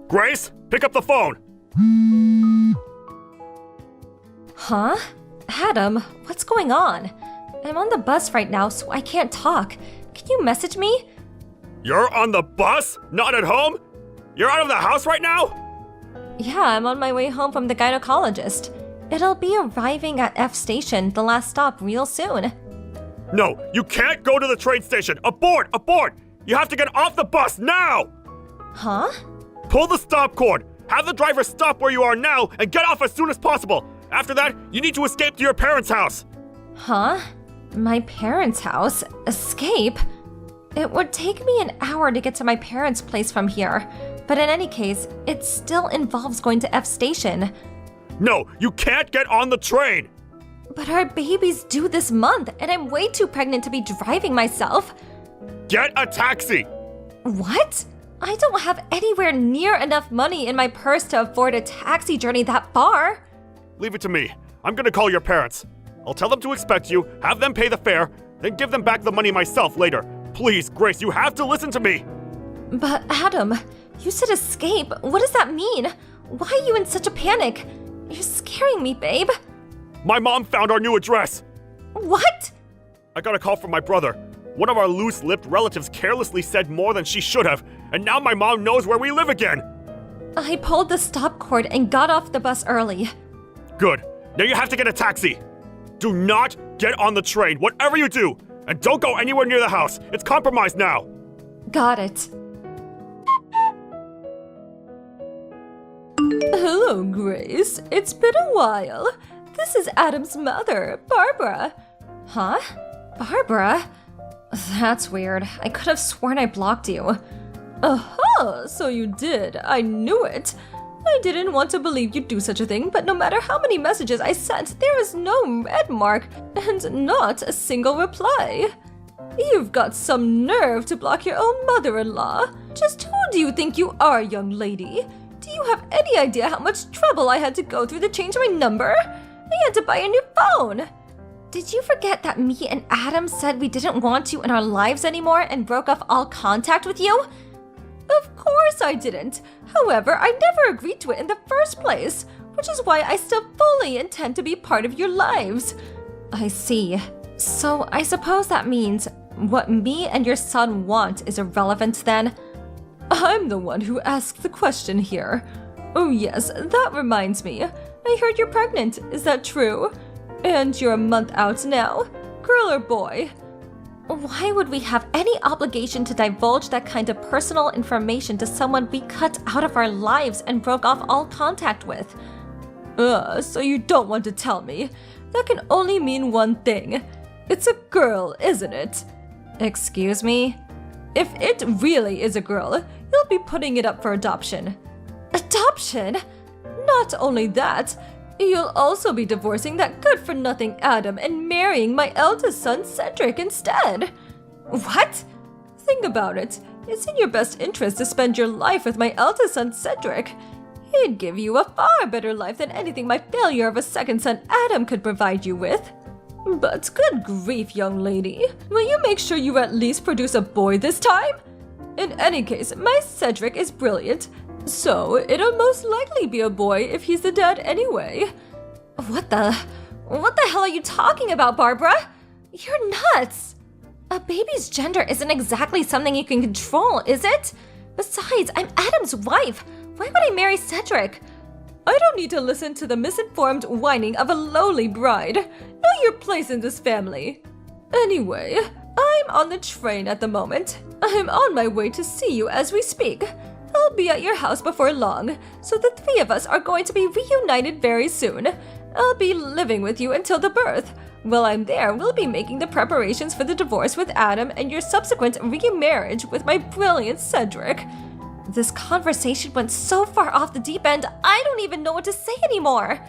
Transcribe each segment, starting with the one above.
Grace, pick up the phone! Huh? Adam, what's going on? I'm on the bus right now, so I can't talk. Can you message me? You're on the bus? Not at home? You're out of the house right now? Yeah, I'm on my way home from the gynecologist. It'll be arriving at F Station, the last stop, real soon. No, you can't go to the train station! Abort! Abort! You have to get off the bus now! Huh? Pull the stop cord! Have the driver stop where you are now and get off as soon as possible! After that, you need to escape to your parents' house! Huh? My parents' house? Escape? It would take me an hour to get to my parents' place from here. But in any case, it still involves going to F Station. No, you can't get on the train! But our baby's due this month, and I'm way too pregnant to be driving myself. Get a taxi! What? I don't have anywhere near enough money in my purse to afford a taxi journey that far. Leave it to me. I'm gonna call your parents. I'll tell them to expect you, have them pay the fare, then give them back the money myself later. Please, Grace, you have to listen to me! But Adam, you said escape. What does that mean? Why are you in such a panic? You're scaring me, babe. My mom found our new address! What? I got a call from my brother. One of our loose-lipped relatives carelessly said more than she should have, and now my mom knows where we live again! I pulled the stop cord and got off the bus early. Good. Now you have to get a taxi! Do not get on the train, whatever you do! And don't go anywhere near the house! It's compromised now! Got it. Hello, Grace. It's been a while. This is Adam's mother, Barbara. Huh? Barbara? That's weird. I could have sworn I blocked you. Aha! So you did. I knew it. I didn't want to believe you'd do such a thing, but no matter how many messages I sent, there is no red mark and not a single reply. You've got some nerve to block your own mother-in-law. Just who do you think you are, young lady? Do you have any idea how much trouble I had to go through to change my number? I had to buy a new phone. Did you forget that me and Adam said we didn't want you in our lives anymore and broke off all contact with you? Of course I didn't. However, I never agreed to it in the first place, which is why I still fully intend to be part of your lives. I see. So I suppose that means what me and your son want is irrelevant then? I'm the one who asked the question here. Oh yes, that reminds me. I heard you're pregnant, is that true? And you're a month out now? Girl or boy? Why would we have any obligation to divulge that kind of personal information to someone we cut out of our lives and broke off all contact with? So you don't want to tell me. That can only mean one thing. It's a girl, isn't it? Excuse me? If it really is a girl, you'll be putting it up for adoption. Adoption? Not only that, you'll also be divorcing that good-for-nothing Adam and marrying my eldest son, Cedric, instead. What? Think about it. It's in your best interest to spend your life with my eldest son, Cedric. He'd give you a far better life than anything my failure of a second son, Adam, could provide you with. But good grief, young lady. Will you make sure you at least produce a boy this time? In any case, my Cedric is brilliant. So, it'll most likely be a boy if he's the dad anyway. What the hell are you talking about, Barbara? You're nuts! A baby's gender isn't exactly something you can control, is it? Besides, I'm Adam's wife. Why would I marry Cedric? I don't need to listen to the misinformed whining of a lowly bride. Know your place in this family. Anyway, I'm on the train at the moment. I'm on my way to see you as we speak. I'll be at your house before long, so the three of us are going to be reunited very soon. I'll be living with you until the birth. While I'm there, we'll be making the preparations for the divorce with Adam and your subsequent remarriage with my brilliant Cedric. This conversation went so far off the deep end, I don't even know what to say anymore.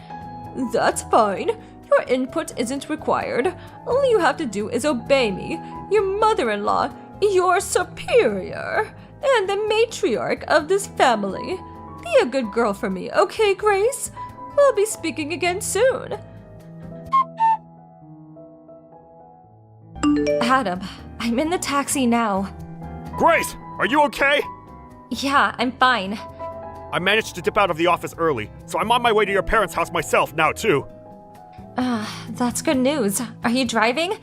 That's fine. Your input isn't required. All you have to do is obey me, your mother-in-law, your superior, and the matriarch of this family. Be a good girl for me, okay, Grace? We'll be speaking again soon. Adam, I'm in the taxi now. Grace, are you okay? Yeah, I'm fine. I managed to dip out of the office early, so I'm on my way to your parents' house myself now, too. That's good news. Are you driving?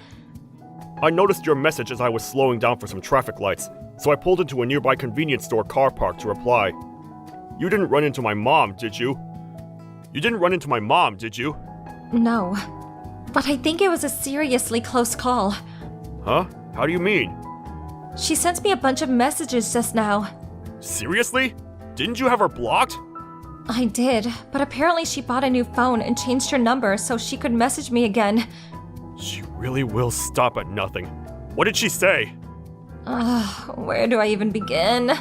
I noticed your message as I was slowing down for some traffic lights, so I pulled into a nearby convenience store car park to reply. You didn't run into my mom, did you? You didn't run into my mom, did you? No. But I think it was a seriously close call. Huh? How do you mean? She sent me a bunch of messages just now. Seriously? Didn't you have her blocked? I did, but apparently she bought a new phone and changed her number so she could message me again. She really will stop at nothing. What did she say? Where do I even begin?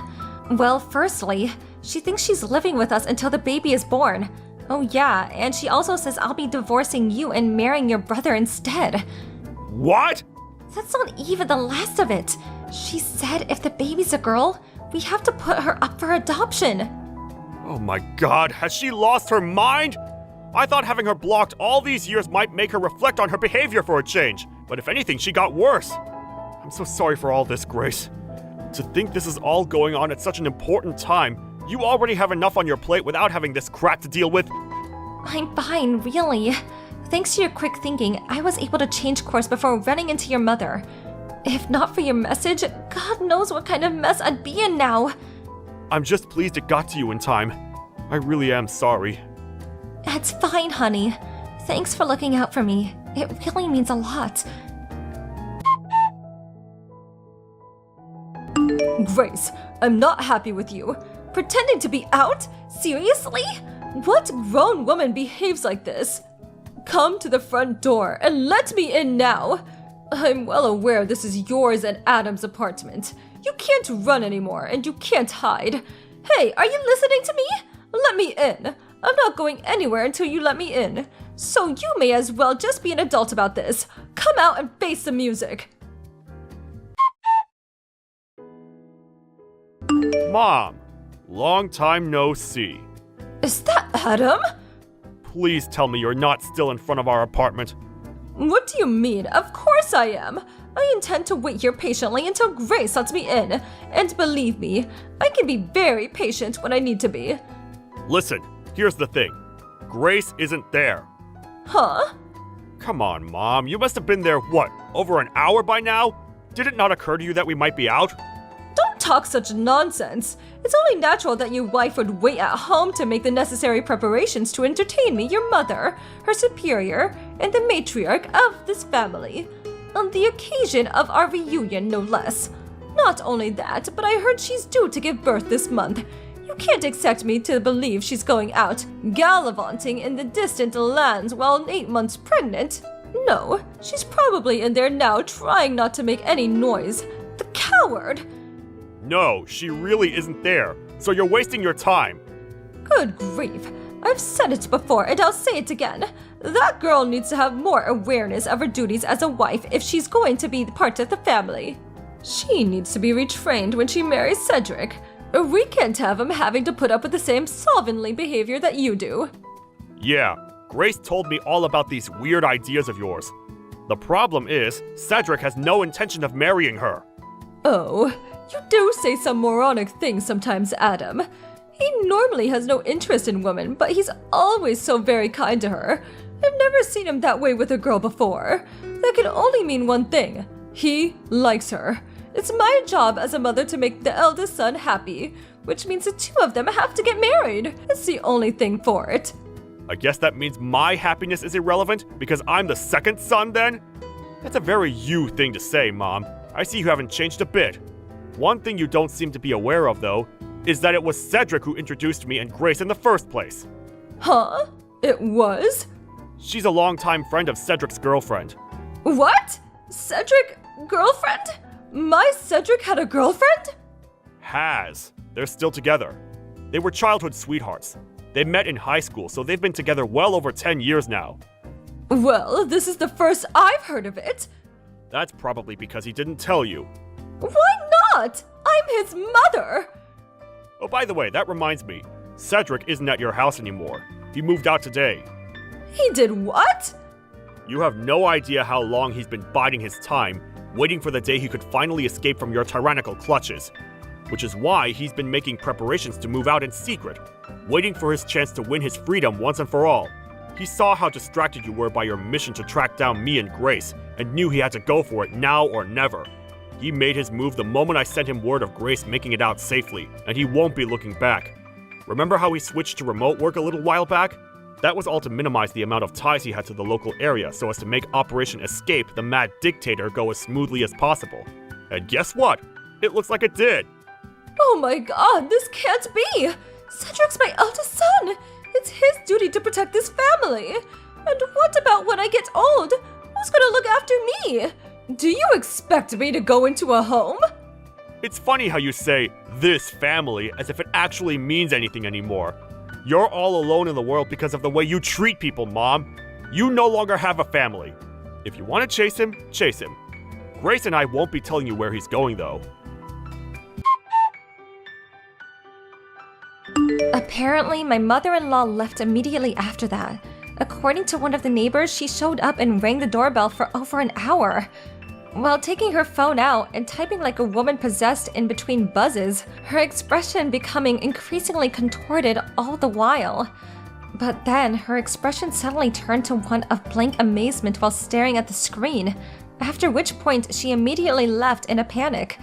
Well, firstly, she thinks she's living with us until the baby is born. Oh yeah, and she also says I'll be divorcing you and marrying your brother instead. What? That's not even the last of it. She said if the baby's a girl, we have to put her up for adoption. Oh my god, has she lost her mind? I thought having her blocked all these years might make her reflect on her behavior for a change, but if anything, she got worse. I'm so sorry for all this, Grace. To think this is all going on at such an important time, you already have enough on your plate without having this crap to deal with. I'm fine, really. Thanks to your quick thinking, I was able to change course before running into your mother. If not for your message, God knows what kind of mess I'd be in now. I'm just pleased it got to you in time. I really am sorry. It's fine, honey. Thanks for looking out for me. It really means a lot. Grace, I'm not happy with you. Pretending to be out? Seriously? What grown woman behaves like this? Come to the front door and let me in now. I'm well aware this is yours and Adam's apartment. You can't run anymore and you can't hide. Hey, are you listening to me? Let me in. I'm not going anywhere until you let me in. So you may as well just be an adult about this. Come out and face the music. Mom, long time no see. Is that Adam? Please tell me you're not still in front of our apartment. What do you mean? Of course I am. I intend to wait here patiently until Grace lets me in. And believe me, I can be very patient when I need to be. Listen, here's the thing. Grace isn't there. Huh? Come on, Mom. You must have been there, what, over an hour by now? Did it not occur to you that we might be out? Don't talk such nonsense. It's only natural that your wife would wait at home to make the necessary preparations to entertain me, your mother, her superior, and the matriarch of this family. On the occasion of our reunion, no less. Not only that, but I heard she's due to give birth this month. You can't expect me to believe she's going out, gallivanting in the distant lands while 8 months pregnant. No, she's probably in there now trying not to make any noise. The coward! No, she really isn't there, so you're wasting your time. Good grief. I've said it before and I'll say it again. That girl needs to have more awareness of her duties as a wife if she's going to be part of the family. She needs to be retrained when she marries Cedric. We can't have him having to put up with the same slovenly behavior that you do. Yeah, Grace told me all about these weird ideas of yours. The problem is, Cedric has no intention of marrying her. Oh, you do say some moronic things sometimes, Adam. He normally has no interest in women, but he's always so very kind to her. I've never seen him that way with a girl before. That can only mean one thing. He likes her. It's my job as a mother to make the eldest son happy, which means the two of them have to get married. It's the only thing for it. I guess that means my happiness is irrelevant because I'm the second son then? That's a very you thing to say, Mom. I see you haven't changed a bit. One thing you don't seem to be aware of, though, is that it was Cedric who introduced me and Grace in the first place. Huh? It was? She's a longtime friend of Cedric's girlfriend. What? Cedric? Girlfriend? My Cedric had a girlfriend? Has. They're still together. They were childhood sweethearts. They met in high school, so they've been together well over 10 years now. Well, this is the first I've heard of it. That's probably because he didn't tell you. Why not? I'm his mother. Oh, by the way, that reminds me. Cedric isn't at your house anymore. He moved out today. He did what? You have no idea how long he's been biding his time. waiting for the day he could finally escape from your tyrannical clutches. Which is why he's been making preparations to move out in secret, waiting for his chance to win his freedom once and for all. He saw how distracted you were by your mission to track down me and Grace, and knew he had to go for it now or never. He made his move the moment I sent him word of Grace making it out safely, and he won't be looking back. Remember how he switched to remote work a little while back? That was all to minimize the amount of ties he had to the local area so as to make Operation Escape the Mad Dictator go as smoothly as possible. And guess what? It looks like it did! Oh my god, this can't be! Cedric's my eldest son! It's his duty to protect this family! And what about when I get old? Who's gonna look after me? Do you expect me to go into a home? It's funny how you say, this family, as if it actually means anything anymore. You're all alone in the world because of the way you treat people, Mom. You no longer have a family. If you want to chase him, chase him. Grace and I won't be telling you where he's going, though. Apparently, my mother-in-law left immediately after that. According to one of the neighbors, she showed up and rang the doorbell for over an hour. While taking her phone out and typing like a woman possessed in between buzzes, her expression becoming increasingly contorted all the while. But then, her expression suddenly turned to one of blank amazement while staring at the screen, after which point she immediately left in a panic.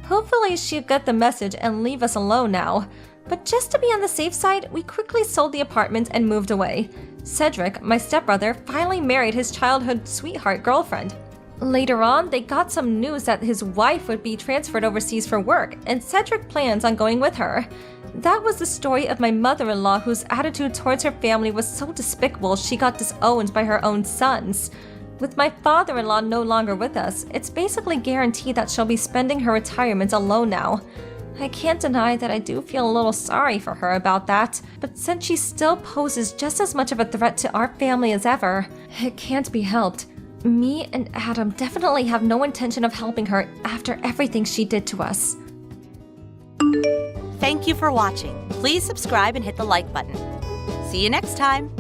Hopefully she'll get the message and leave us alone now. But just to be on the safe side, we quickly sold the apartment and moved away. Cedric, my stepbrother, finally married his childhood sweetheart girlfriend. Later on, they got some news that his wife would be transferred overseas for work, and Cedric plans on going with her. That was the story of my mother-in-law, whose attitude towards her family was so despicable she got disowned by her own sons. With my father-in-law no longer with us, it's basically guaranteed that she'll be spending her retirement alone now. I can't deny that I do feel a little sorry for her about that, but since she still poses just as much of a threat to our family as ever, it can't be helped. Me and Adam definitely have no intention of helping her after everything she did to us. Thank you for watching. Please subscribe and hit the like button. See you next time.